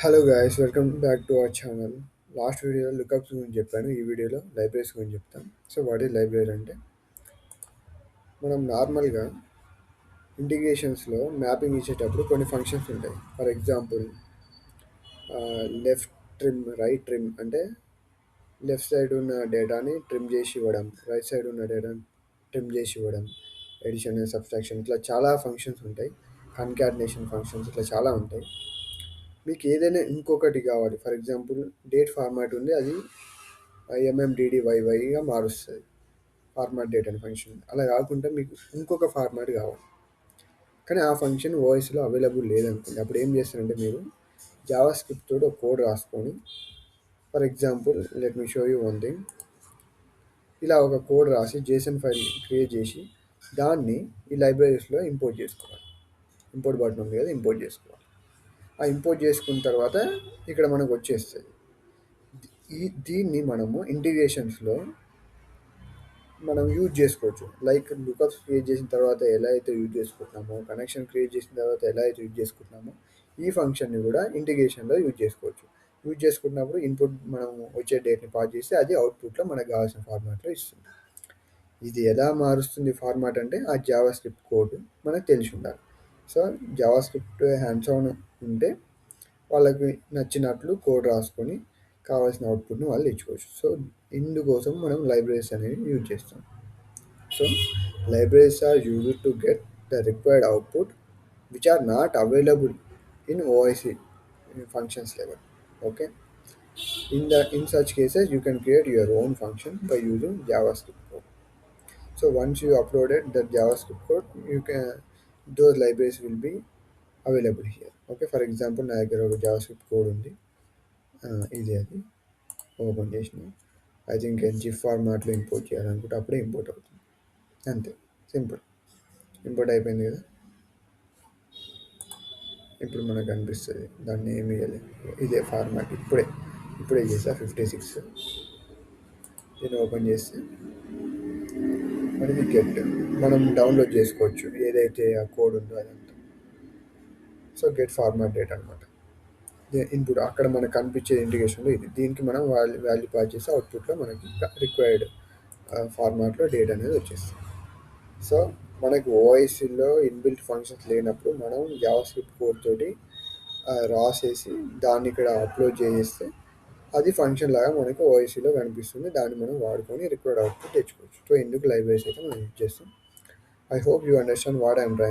Hello guys, welcome back to our channel. Last వీడియోలో lookups గురించి చెప్పాను. ఈ వీడియోలో లైబ్రరీస్ గురించి చెప్తాను. సో వాట్ ఈజ్ లైబ్రరీ అంటే, మనం నార్మల్గా ఇంటిగ్రేషన్స్లో మ్యాపింగ్ ఇచ్చేటప్పుడు కొన్ని ఫంక్షన్స్ ఉంటాయి. For example, left trim, right trim అంటే లెఫ్ట్ సైడ్ ఉన్న డేటాని ట్రిమ్ చేసి ఇవ్వడం, రైట్ సైడ్ ఉన్న డేటాని ట్రిమ్ చేసి ఇవ్వడం, ఎడిషన్, సబ్స్ట్రాక్షన్, ఇట్లా చాలా ఫంక్షన్స్ ఉంటాయి. కన్కాటినేషన్ ఫంక్షన్స్ ఇట్లా చాలా ఉంటాయి. మీకు ఏదైనా ఇంకొకటి కావాలి, ఫర్ ఎగ్జాంపుల్ డేట్ ఫార్మాట్ ఉంది, అది ఎంఎండిడివైవైగా మారుస్తుంది ఫార్మాట్ డేట్ అనే ఫంక్షన్. అలా కాకుండా మీకు ఇంకొక ఫార్మాట్ కావాలి, కానీ ఆ ఫంక్షన్ ఓఎస్లో అవైలబుల్ లేదనుకోండి. అప్పుడు ఏం చేస్తారంటే, మీరు జావా స్క్రిప్ట్ తోటి ఒక కోడ్ రాసుకొని, for example let me show you one thing. ఇలా ఒక కోడ్ రాసి జేసన్ ఫైల్ క్రియేట్ చేసి దాన్ని ఈ లైబ్రరీస్లో ఇంపోర్ట్ చేసుకోవాలి. ఇంపోర్ట్ బటన్ ఉంది కదా, ఇంపోర్ట్ చేసుకోవాలి. ఆ ఇంపోర్ట్ చేసుకున్న తర్వాత ఇక్కడ మనకు వచ్చేస్తుంది. దీన్ని మనము ఇంటిగ్రేషన్స్లో మనం యూజ్ చేసుకోవచ్చు. లైక్ లుకప్స్ క్రియేట్ చేసిన తర్వాత ఎలా అయితే యూజ్ చేసుకుంటున్నామో, కనెక్షన్ క్రియేట్ చేసిన తర్వాత ఎలా అయితే యూజ్ చేసుకుంటున్నామో, ఈ ఫంక్షన్ని కూడా ఇంటిగ్రేషన్లో యూజ్ చేసుకోవచ్చు. యూజ్ చేసుకున్నప్పుడు ఇన్పుట్ మనం వచ్చే డేట్ని పాస్ చేస్తే అది అవుట్పుట్లో మనకు కావాల్సిన ఫార్మాట్లో ఇస్తుంది. ఇది ఎలా మారుస్తుంది ఫార్మాట్ అంటే, ఆ జావా స్క్రిప్ట్ కోడ్ మనకు తెలిసి ఉండాలి. So Java script hands on ఉంటే వాళ్ళకి నచ్చినట్లు కోడ్ రాసుకొని కావాల్సిన అవుట్పుట్ని వాళ్ళు ఇచ్చుకోవచ్చు. సో ఇందుకోసం మనం లైబ్రరీస్ అనేవి యూజ్ చేస్తాం. So libraries are used to get the required output which are not available in OIC functions level. Okay. In such cases, you can create your own function by using JavaScript code. So once you uploaded the JavaScript code, you can those libraries will be available here. Okay. For example, నా దగ్గర ఒక JavaScript code ఉంది. ఇది అది open చేసిన, I think zip ఫార్మాట్లో import చేయాలనుకుంటే అప్పుడే ఇంపోర్ట్ అవుతుంది. అంతే, సింపుల్. ఇంపోర్ట్ అయిపోయింది కదా. ఇప్పుడు మనకు అనిపిస్తుంది దాన్ని ఏమి ఇవ్వాలి. ఇదే ఫార్మాట్ ఇప్పుడే చేసా 56. దీన్ని ఓపెన్ చేస్తే మనకి గెట్, మనం డౌన్లోడ్ చేసుకోవచ్చు ఏదైతే ఆ కోడ్ ఉందో అదంతా. సో గెట్ ఫార్మాట్ డేట్ అనమాట. ఇన్పుట్ అక్కడ మనకు కనిపించే ఇంటిగ్రేషన్లో ఇది. దీనికి మనం వాల్యూ పాస్ చేసి అవుట్పుట్లో మనకి రిక్వైర్డ్ ఫార్మాట్లో డేట్ అనేది వచ్చేస్తుంది. సో మనకి ఓఐసిలో ఇన్బిల్ట్ ఫంక్షన్స్ లేనప్పుడు మనం జావాస్క్రిప్ట్ కోడ్ తోటి రాసేసి దాన్ని ఇక్కడ అప్లోడ్ చేస్తే అది ఫంక్షన్ లాగా మనకి ఓఐసిలో కనిపిస్తుంది. దాన్ని మనం వాడుకొని రిక్వైర్డ్ అవుట్పుట్ తెచ్చుకోవచ్చు. సో ఎందుకు లైబ్రరీస్ అయితే మనం యూజ్ చేస్తాం. I hope you understand what I'm trying